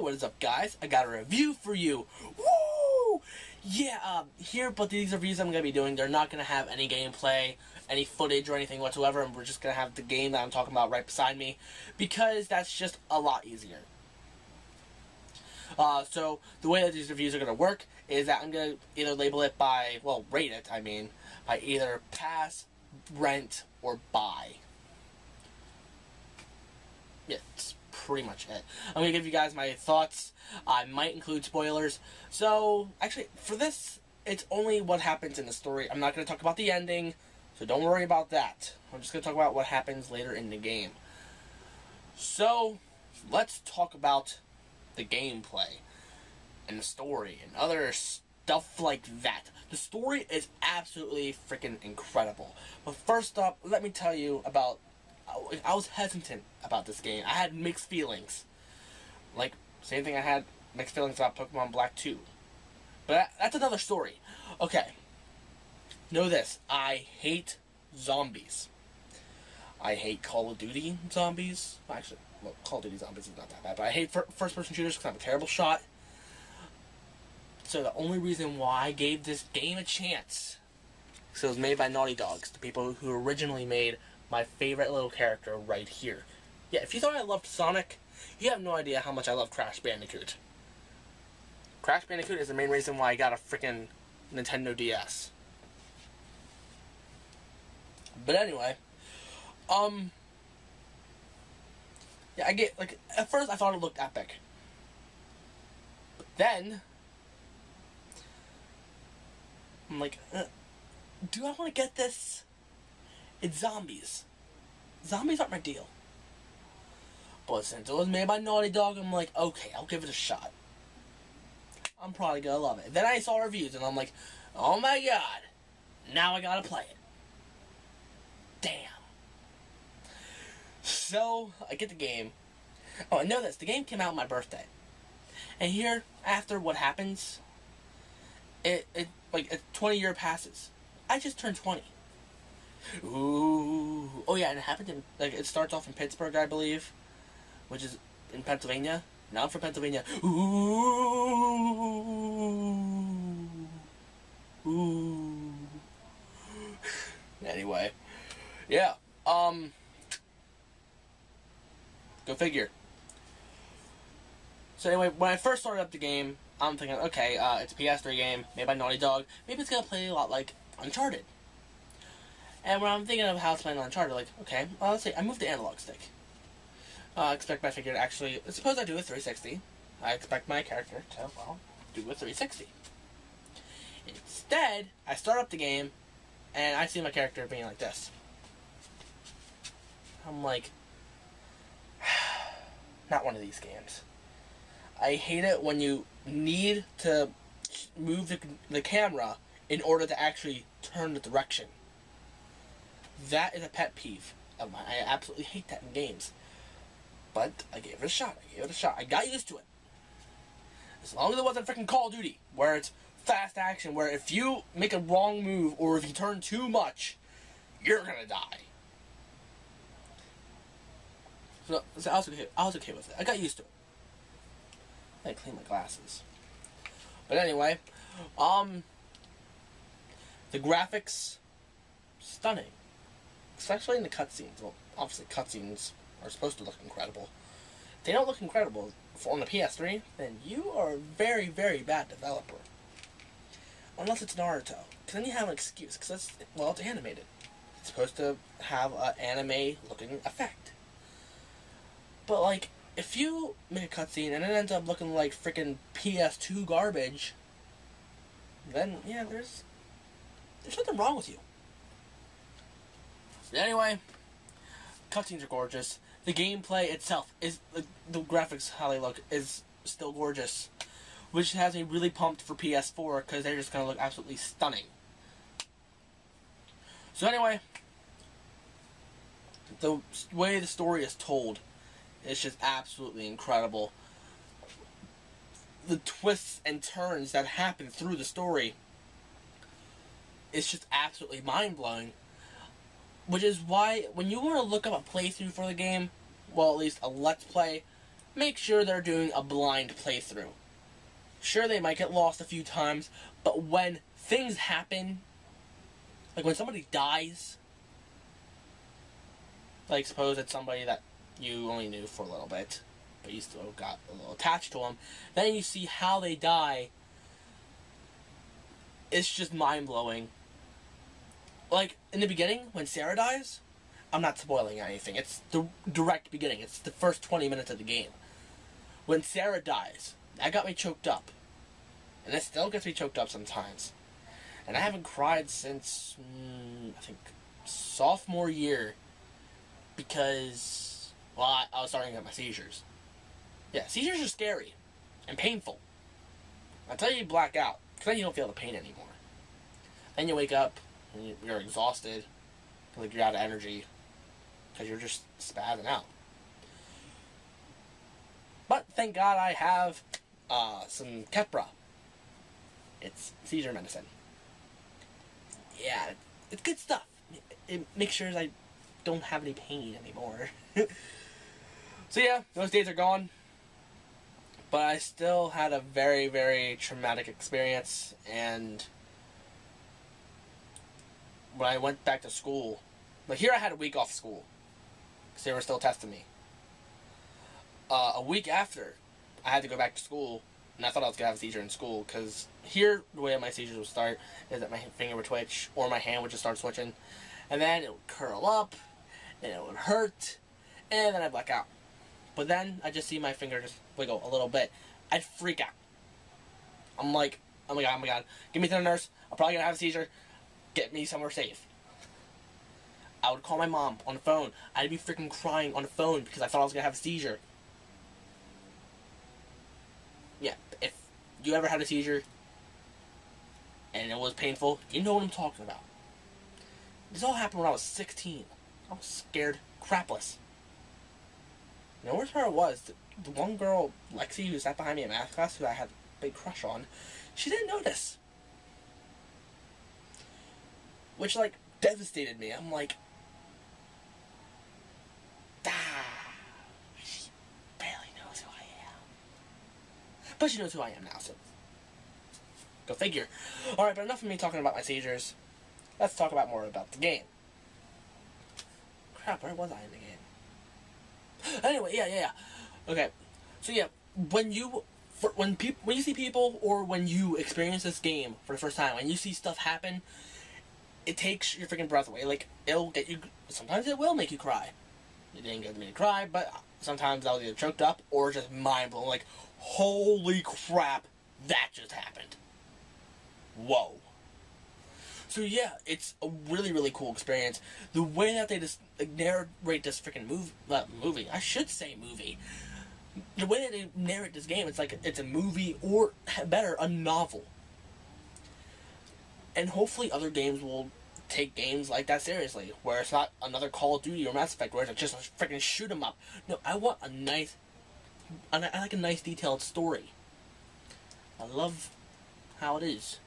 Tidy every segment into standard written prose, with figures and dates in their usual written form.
what is up, guys? I got a review for you. Woo! Yeah, here, but these reviews I'm going to be doing, they're not going to have any gameplay, any footage, or anything whatsoever, and we're just going to have the game that I'm talking about right beside me, because that's just a lot easier. So, the way that these reviews are going to work is that I'm going to either label it by, well, rate it, I mean, by either pass, rent, or buy. Yeah, that's pretty much it. I'm going to give you guys my thoughts. I might include spoilers. So, actually, for this, it's only what happens in the story. I'm not going to talk about the ending, so don't worry about that. I'm just going to talk about what happens later in the game. So, let's talk about the gameplay and the story and other stuff like that. The story is absolutely freaking incredible. But first up, let me tell you about... I was hesitant about this game. I had mixed feelings. Like, same thing I had mixed feelings about Pokemon Black 2. But that's another story. Okay. Know this. I hate zombies. I hate Call of Duty zombies. Actually, well, Call of Duty zombies is not that bad. But I hate first-person shooters because I'm a terrible shot. So the only reason why I gave this game a chance is it was made by Naughty Dogs, the people who originally made my favorite little character right here. Yeah, if you thought I loved Sonic, you have no idea how much I love Crash Bandicoot. Crash Bandicoot is the main reason why I got a freaking Nintendo DS. But anyway, yeah, I get, like, at first I thought it looked epic. But then, I'm like, do I want to get this? It's zombies. Zombies aren't my deal. But since it was made by Naughty Dog, I'm like, okay, I'll give it a shot. I'm probably gonna love it. Then I saw reviews, and I'm like, oh my god, now I gotta play it. Damn. So, I get the game. Oh, I know this. The game came out on my birthday. And here, after what happens, a 20-year passes. I just turned 20. Ooh. Oh yeah, and it happened in, like, it starts off in Pittsburgh, I believe, which is in Pennsylvania. Now I'm from Pennsylvania. Ooh. Ooh. Anyway. Yeah. Go figure. So anyway, when I first started up the game, I'm thinking, okay, it's a PS3 game, made by Naughty Dog. Maybe it's gonna play a lot like Uncharted. And when I'm thinking of how it's playing on Uncharted, like, okay, well, let's see, I moved the analog stick. I expect my figure to actually, suppose I do a 360. I expect my character to, well, do a 360. Instead, I start up the game, and I see my character being like this. I'm like, not one of these games. I hate it when you need to move the camera in order to actually turn the direction. That is a pet peeve of mine. I absolutely hate that in games. But I gave it a shot. I got used to it. As long as it wasn't freaking Call of Duty, where it's fast action, where if you make a wrong move or if you turn too much, you're gonna die. So I was okay with it. I got used to it. I had to clean my glasses. But anyway, the graphics, stunning. Especially in the cutscenes. Well, obviously cutscenes are supposed to look incredible. If they don't look incredible on the PS3, then you are a very, very bad developer. Unless it's Naruto. Because then you have an excuse. Because it's animated. It's supposed to have an anime-looking effect. But, like, if you make a cutscene and it ends up looking like freaking PS2 garbage, then, yeah, there's something wrong with you. Anyway, cutscenes are gorgeous. The gameplay itself is, the graphics, how they look, is still gorgeous. Which has me really pumped for PS4, because they're just going to look absolutely stunning. So anyway, the way the story is told is just absolutely incredible. The twists and turns that happen through the story is just absolutely mind-blowing. Which is why, when you want to look up a playthrough for the game, well, at least a Let's Play, make sure they're doing a blind playthrough. Sure, they might get lost a few times, but when things happen, like when somebody dies, like suppose it's somebody that you only knew for a little bit, but you still got a little attached to them, then you see how they die. It's just mind-blowing. Like, in the beginning, when Sarah dies, I'm not spoiling anything. It's the direct beginning. It's the first 20 minutes of the game. When Sarah dies, that got me choked up. And it still gets me choked up sometimes. And I haven't cried since, I think, sophomore year. Because, well, I was starting to get my seizures. Yeah, seizures are scary. And painful. Until you black out. Because then you don't feel the pain anymore. Then you wake up, and you're exhausted. Like you're out of energy. Because you're just spazzing out. But thank God I have some Keppra. It's seizure medicine. Yeah, it's good stuff. It makes sure I don't have any pain anymore. So yeah, those days are gone. But I still had a very, very traumatic experience. And when I went back to school, like here I had a week off school. Because they were still testing me. A week after, I had to go back to school, and I thought I was going to have a seizure in school, because here, the way my seizures would start is that my finger would twitch, or my hand would just start switching, and then it would curl up, and it would hurt, and then I'd black out. But then, I'd just see my finger just wiggle a little bit. I'd freak out. I'm like, oh my god, get me to the nurse, I'm probably going to have a seizure, get me somewhere safe. I would call my mom on the phone. I'd be freaking crying on the phone because I thought I was going to have a seizure. Yeah, if you ever had a seizure and it was painful, you know what I'm talking about. This all happened when I was 16. I was scared crapless. You know, worst part was, the one girl, Lexi, who sat behind me in math class, who I had a big crush on, she didn't notice. Which, like, devastated me. I'm like, she barely knows who I am. But she knows who I am now, so go figure. Alright, but enough of me talking about my seizures. Let's talk about more about the game. Crap, where was I in the game? Anyway, yeah. Okay, so yeah, when you see people, or when you experience this game for the first time, when you see stuff happen, it takes your freaking breath away. Like, it'll get you, sometimes it will make you cry. It didn't get me to cry, but sometimes I was either choked up or just mind-blown. Like, holy crap, that just happened. Whoa. So yeah, it's a really, really cool experience. The way that they just narrate this freaking movie, I should say movie. The way that they narrate this game, it's like it's a movie, or better, a novel. And hopefully other games will take games like that seriously, where it's not another Call of Duty or Mass Effect where it's just a freaking shoot 'em up. No, I want I like a nice detailed story. I love how it is.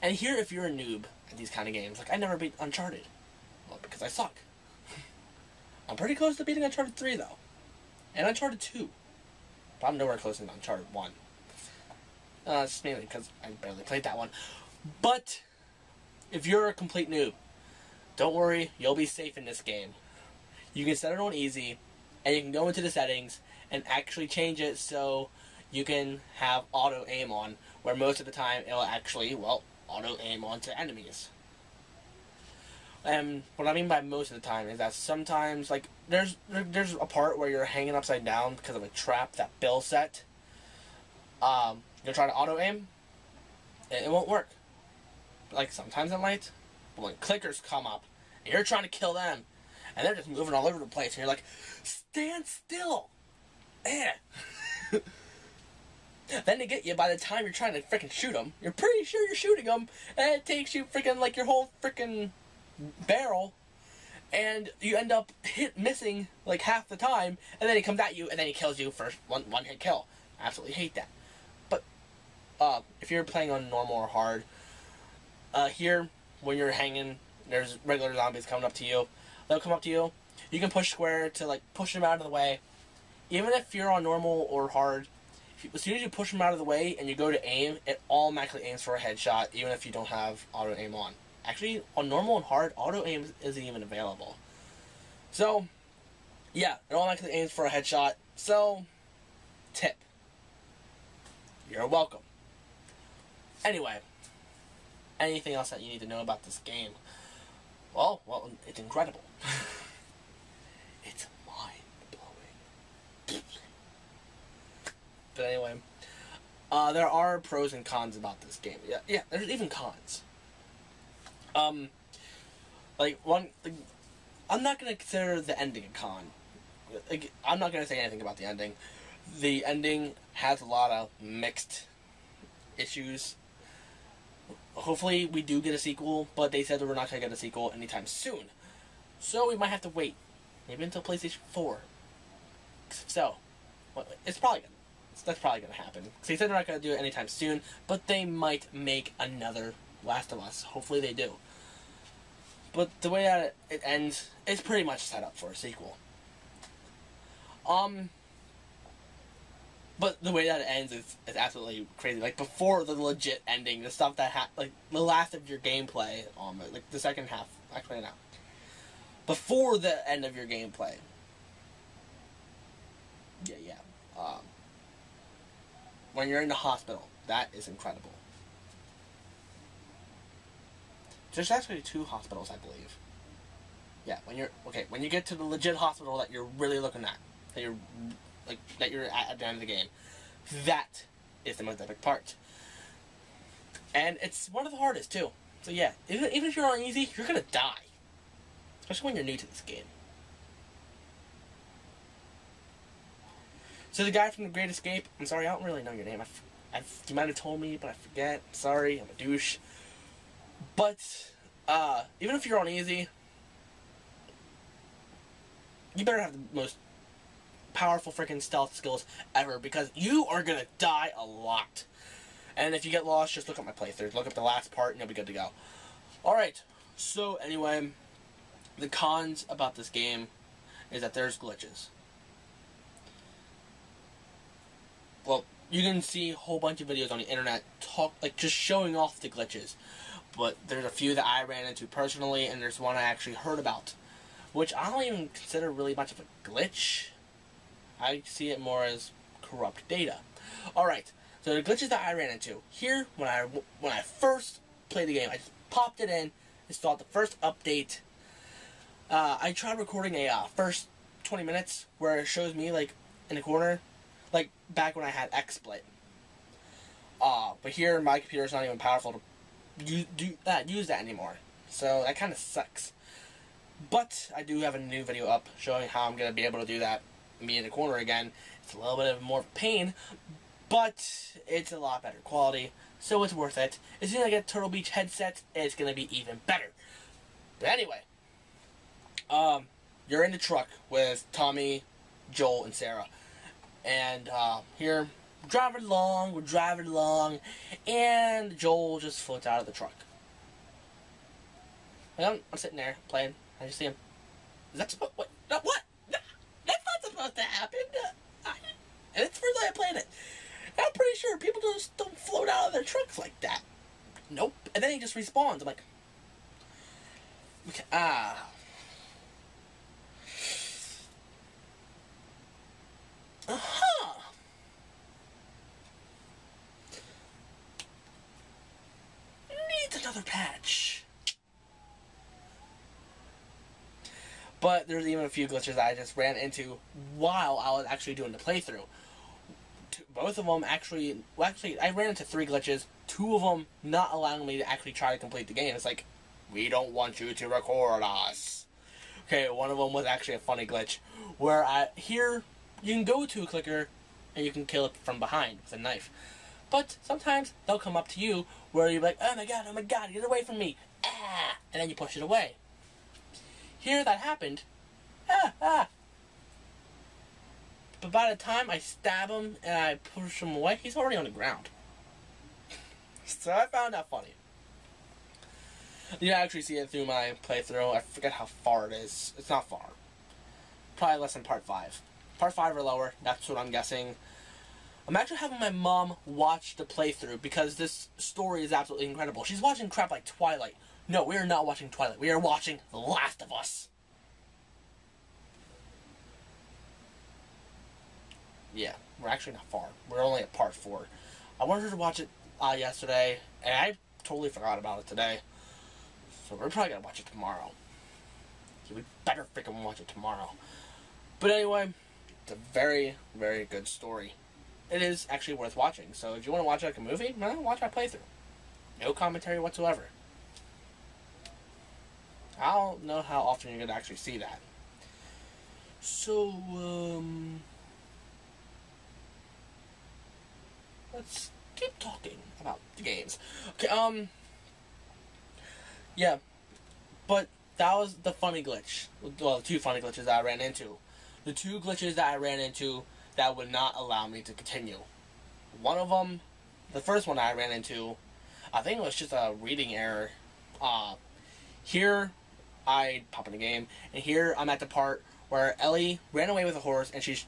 And here, if you're a noob at these kind of games, like I never beat Uncharted. Well, because I suck. I'm pretty close to beating Uncharted 3 though. And Uncharted 2. But I'm nowhere close to Uncharted 1. It's mainly because I barely played that one. But if you're a complete noob, don't worry, you'll be safe in this game. You can set it on easy, and you can go into the settings and actually change it so you can have auto aim on, where most of the time it'll actually, well, auto aim onto enemies. And what I mean by most of the time is that sometimes, like, there's a part where you're hanging upside down because of a trap that Bill set. You're trying to auto aim, and it won't work. Like, sometimes it might, but when clickers come up, and you're trying to kill them, and they're just moving all over the place, and you're like, stand still! Eh. Then they get you by the time you're trying to freaking shoot them. You're pretty sure you're shooting them, and it takes you freaking, like, your whole freaking barrel, and you end up missing, like, half the time, and then he comes at you, and then he kills you for one hit kill. I absolutely hate that. But, if you're playing on normal or hard, here, when you're hanging, there's regular zombies coming up to you. They'll come up to you. You can push square to, like, push them out of the way. even if you're on normal or hard, as soon as you push them out of the way and you go to aim, it automatically aims for a headshot, even if you don't have auto aim on. Actually, on normal and hard, auto aim isn't even available. So, yeah, it automatically aims for a headshot. So, tip. You're welcome. Anyway, anything else that you need to know about this game? Well, it's incredible. It's mind-blowing. But anyway, there are pros and cons about this game. Yeah, there's even cons. I'm not gonna consider the ending a con. I'm not gonna say anything about the ending. The ending has a lot of mixed issues. Hopefully we do get a sequel, but they said that we're not gonna get a sequel anytime soon. So we might have to wait. Maybe until PlayStation 4. So, it's probably gonna. That's probably going to happen. Because they said they're not going to do it anytime soon, but they might make another Last of Us. Hopefully they do. But the way that it ends, it's pretty much set up for a sequel. But the way that it ends is absolutely crazy. Like, before the legit ending, the stuff that like, the last of your gameplay, like, the second half, actually, no. Before the end of your gameplay. Yeah. When you're in the hospital, that is incredible. There's actually 2 hospitals, I believe. Yeah, when you get to the legit hospital that you're really looking at, that you're at the end of the game, that is the most epic part. And it's one of the hardest too. So yeah, even if you're on easy, you're gonna die, especially when you're new to this game. So the guy from The Great Escape, I'm sorry, I don't really know your name. You might have told me, but I forget. Sorry, I'm a douche. But, even if you're on easy, you better have the most powerful freaking stealth skills ever, because you are gonna die a lot. And if you get lost, just look up my playthrough. Look up the last part and you'll be good to go. Alright, so anyway, the cons about this game is that there's glitches. Well, you can see a whole bunch of videos on the internet just showing off the glitches. But there's a few that I ran into personally, and there's one I actually heard about, which I don't even consider really much of a glitch. I see it more as corrupt data. Alright, so the glitches that I ran into. Here, when I first played the game, I just popped it in, installed the first update. I tried recording a first 20 minutes where it shows me, like, in the corner, like back when I had XSplit. But here my computer's not even powerful to use that anymore. So that kind of sucks. But I do have a new video up showing how I'm going to be able to do that, me in the corner again. It's a little bit of more of a pain, but it's a lot better quality, so it's worth it. As soon as I get Turtle Beach headset, it's going to be even better. But anyway, you're in the truck with Tommy, Joel, and Sarah. And here, we're driving along, and Joel just floats out of the truck. And I'm sitting there playing. I just see him. Is that supposed? What? No, what? No, that's not supposed to happen. And it's the first time I played it. And I'm pretty sure people just don't float out of their trucks like that. Nope. And then he just respawns. I'm like, okay, needs another patch. But there's even a few glitches that I just ran into while I was actually doing the playthrough. Both of them actually, I ran into 3 glitches. 2 of them not allowing me to actually try to complete the game. It's like, we don't want you to record us. Okay, one of them was actually a funny glitch where here you can go to a clicker and you can kill it from behind with a knife. But sometimes they'll come up to you where you're like, oh my god, get away from me. Ah! And then you push it away. Here that happened. But by the time I stab him and I push him away, he's already on the ground. So I found that funny. You can actually see it through my playthrough. I forget how far it is. It's not far. Probably less than part 5. Part 5 or lower, that's what I'm guessing. I'm actually having my mom watch the playthrough because this story is absolutely incredible. She's watching crap like Twilight. No, we are not watching Twilight. We are watching The Last of Us. Yeah, we're actually not far. We're only at part 4. I wanted her to watch it yesterday, and I totally forgot about it today. So we're probably gonna watch it tomorrow. Yeah, we better freaking watch it tomorrow. But anyway, it's a very, very good story. It is actually worth watching. So if you want to watch it like a movie, watch my playthrough. No commentary whatsoever. I don't know how often you're gonna actually see that. So, let's keep talking about the games. Okay, yeah, but that was the funny glitch. Well, the two funny glitches that I ran into. The two glitches that I ran into that would not allow me to continue. One of them, the first one I ran into, I think it was just a reading error. Here, I pop in the game, and here I'm at the part where Ellie ran away with a horse, and she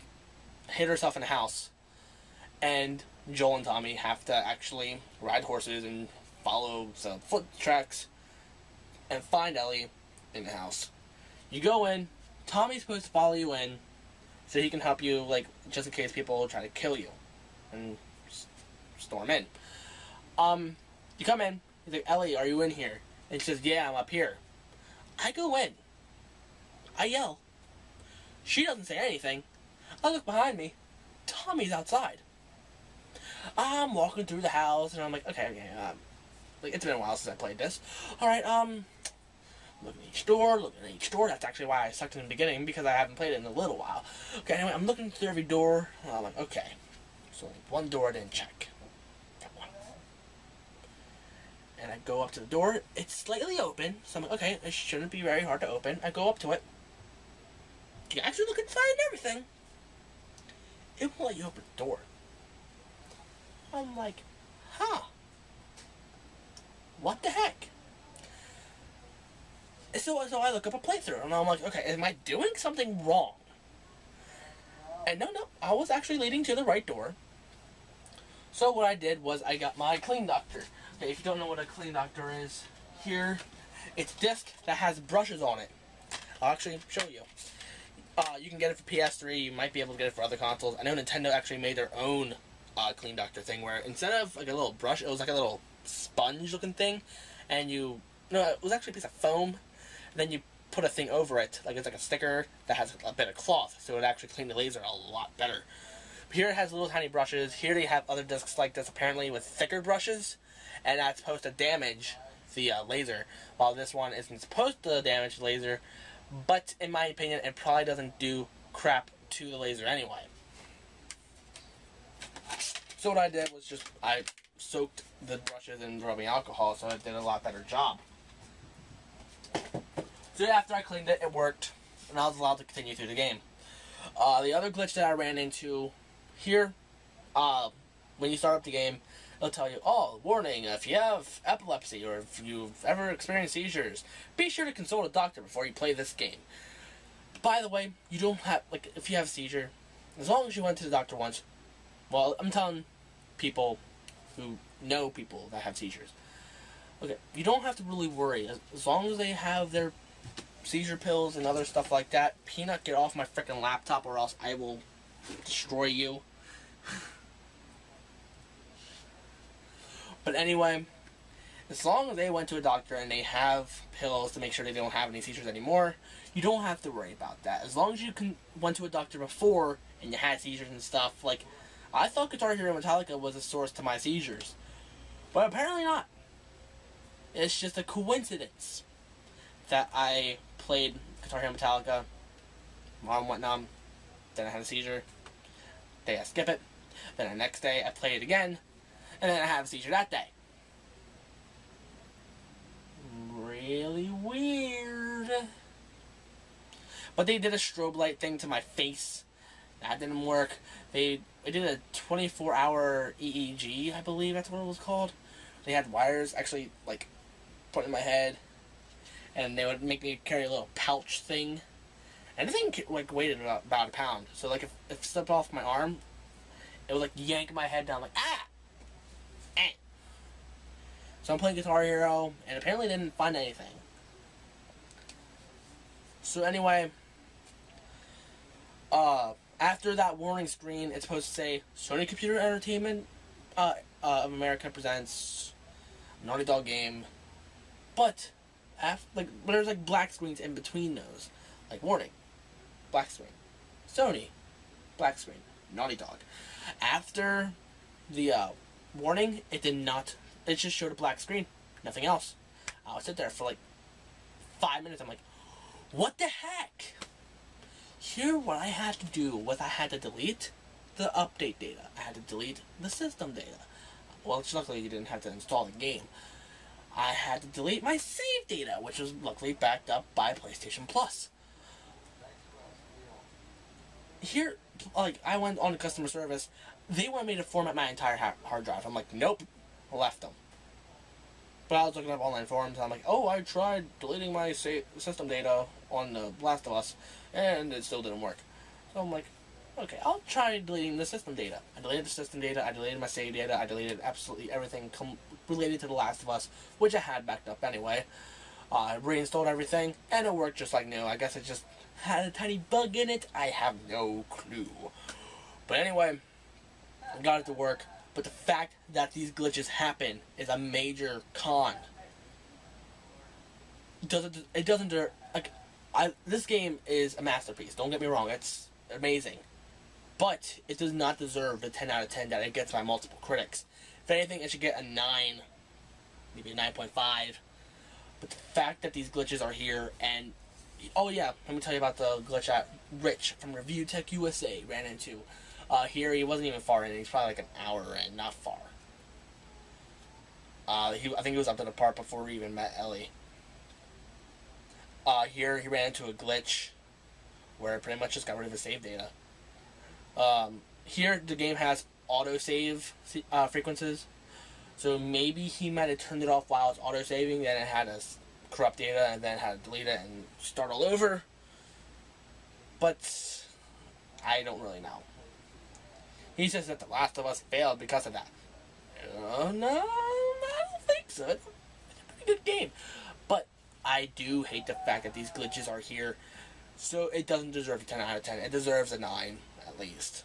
hit herself in the house. And Joel and Tommy have to actually ride horses and follow some foot tracks and find Ellie in the house. You go in, Tommy's supposed to follow you in so he can help you, like, just in case people try to kill you and storm in. You come in, he's like, Ellie, are you in here? And she says, yeah, I'm up here. I go in. I yell. She doesn't say anything. I look behind me. Tommy's outside. I'm walking through the house, and I'm like, okay, like, it's been a while since I played this. Alright, looking at each door, that's actually why I sucked in the beginning, because I haven't played it in a little while. Okay, anyway, I'm looking through every door, and I'm like, okay, so one door I didn't check. That one. And I go up to the door, it's slightly open, so I'm like, okay, it shouldn't be very hard to open. I go up to it. You actually look inside and everything. It won't let you open the door. I'm like, huh. What the heck? So I look up a playthrough, and I'm like, okay, am I doing something wrong? And no, I was actually leading to the right door. So what I did was I got my Clean Doctor. Okay, if you don't know what a Clean Doctor is, here, it's a disc that has brushes on it. I'll actually show you. You can get it for PS3, you might be able to get it for other consoles. I know Nintendo actually made their own Clean Doctor thing, where instead of like a little brush, it was like a little sponge looking thing, and it was actually a piece of foam, and then you put a thing over it, like it's like a sticker that has a bit of cloth, so it would actually clean the laser a lot better. But here it has little tiny brushes. Here they have other discs like this, apparently with thicker brushes, and that's supposed to damage the laser, while this one isn't supposed to damage the laser, but in my opinion, it probably doesn't do crap to the laser anyway. So what I did was I soaked the brushes in rubbing alcohol, so it did a lot better job. So after I cleaned it, it worked, and I was allowed to continue through the game. The other glitch that I ran into here, when you start up the game, it'll tell you, oh, warning, if you have epilepsy or if you've ever experienced seizures, be sure to consult a doctor before you play this game. By the way, you don't have, like, if you have a seizure, as long as you went to the doctor once, well, I'm telling people who know people that have seizures. Okay, you don't have to really worry. As long as they have their seizure pills and other stuff like that. Peanut, get off my freaking laptop or else I will destroy you. But anyway, as long as they went to a doctor and they have pills to make sure they don't have any seizures anymore, you don't have to worry about that. As long as you went to a doctor before and you had seizures and stuff, like, I thought Guitar Hero Metallica was a source to my seizures. But apparently not. It's just a coincidence that I played Guitar Hero Metallica, mom went numb, then I had a seizure, day I skip it, then the next day I play it again, and then I have a seizure that day. Really weird. But they did a strobe light thing to my face. That didn't work. They did a 24-hour EEG, I believe that's what it was called. They had wires actually, like, put in my head, and they would make me carry a little pouch thing, And the thing like weighed about a pound. So like if it slipped off my arm, it would like yank my head down like ah. Eh. So I'm playing Guitar Hero, and apparently didn't find anything. So anyway, after that warning screen, it's supposed to say Sony Computer Entertainment of America presents Naughty Dog game, but there's like black screens in between those, like warning, black screen, Sony, black screen, Naughty Dog. After the warning, it did not. It just showed a black screen, nothing else. I would sit there for like 5 minutes. I'm like, what the heck? Here, what I had to do was I had to delete the update data. I had to delete the system data. Well, luckily you didn't have to install the game. I had to delete my save data, which was luckily backed up by PlayStation Plus. Here, like, I went on to customer service. They wanted me to format my entire hard drive. I'm like, nope, left them. But I was looking up online forums, and I'm like, oh, I tried deleting my system data on The Last of Us, and it still didn't work. So I'm like, okay, I'll try deleting the system data. I deleted the system data, I deleted my save data, I deleted absolutely everything related to The Last of Us, which I had backed up anyway. I reinstalled everything, and it worked just like new. I guess it just had a tiny bug in it. I have no clue. But anyway, I got it to work. But the fact that these glitches happen is a major con. It doesn't like this game is a masterpiece. Don't get me wrong, it's amazing. But it does not deserve the 10 out of 10 that it gets by multiple critics. If anything, it should get a 9, maybe a 9.5. But the fact that these glitches are here, and oh yeah, let me tell you about the glitch that Rich from Review Tech USA ran into. Here, he wasn't even far in. He's probably like an hour in, not far. I think he was up to the part before we even met Ellie. Here, he ran into a glitch where it pretty much just got rid of his save data. Here, the game has autosave frequencies. So maybe he might have turned it off while it's autosaving, then it had to corrupt data, and then had to delete it and start all over. But I don't really know. He says that The Last of Us failed because of that. No, I don't think so. It's a pretty good game. But I do hate the fact that these glitches are here. So it doesn't deserve a 10 out of 10. It deserves a 9, at least.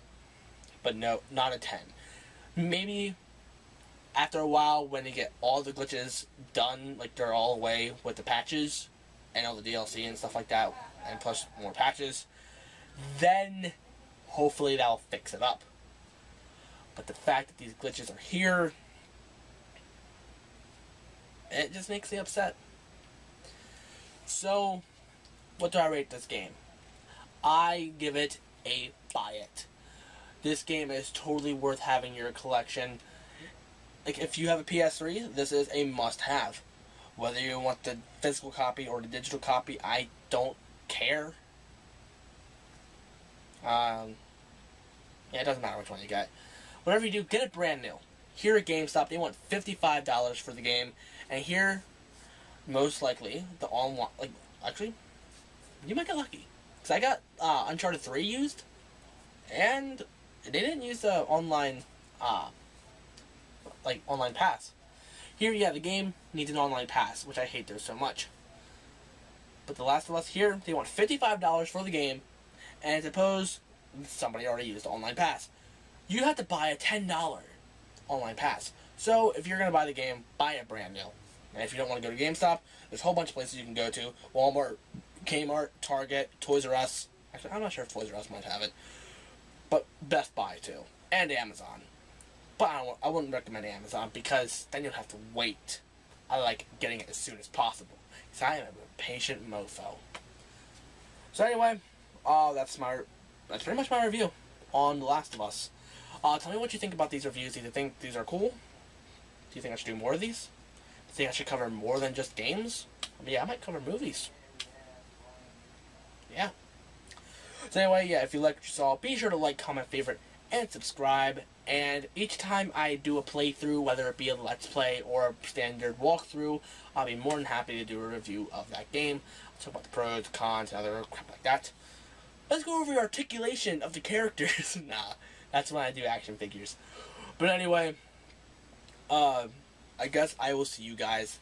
But no, not a 10. Maybe after a while, when you get all the glitches done, like they're all away with the patches, and all the DLC and stuff like that, and plus more patches, then hopefully that'll fix it up. But the fact that these glitches are here, it just makes me upset. So, what do I rate this game? I give it a buy it. This game is totally worth having in your collection. Like, if you have a PS3, this is a must-have. Whether you want the physical copy or the digital copy, I don't care. Yeah, it doesn't matter which one you get. Whatever you do, get it brand new. Here at GameStop, they want $55 for the game, and here, most likely, the online, like, actually, you might get lucky. Because I got Uncharted 3 used, and they didn't use the online, online pass. Here, yeah, the game needs an online pass, which I hate those so much. But The Last of Us here, they want $55 for the game, and suppose somebody already used the online pass. You have to buy a $10 online pass. So, if you're going to buy the game, buy it brand new. And if you don't want to go to GameStop, there's a whole bunch of places you can go to. Walmart, Kmart, Target, Toys R Us. Actually, I'm not sure if Toys R Us might have it. But Best Buy, too. And Amazon. But I wouldn't recommend Amazon because then you'll have to wait. I like getting it as soon as possible. Because I am a patient mofo. So anyway, that's pretty much my review on The Last of Us. Tell me what you think about these reviews. Do you think these are cool? Do you think I should do more of these? Do you think I should cover more than just games? I mean, yeah, I might cover movies. Yeah. So anyway, yeah, if you liked what you saw, be sure to like, comment, favorite, and subscribe. And each time I do a playthrough, whether it be a Let's Play or a standard walkthrough, I'll be more than happy to do a review of that game. I'll talk about the pros, cons, and other crap like that. let's go over the articulation of the characters. Nah, that's when I do action figures. But anyway, I guess I will see you guys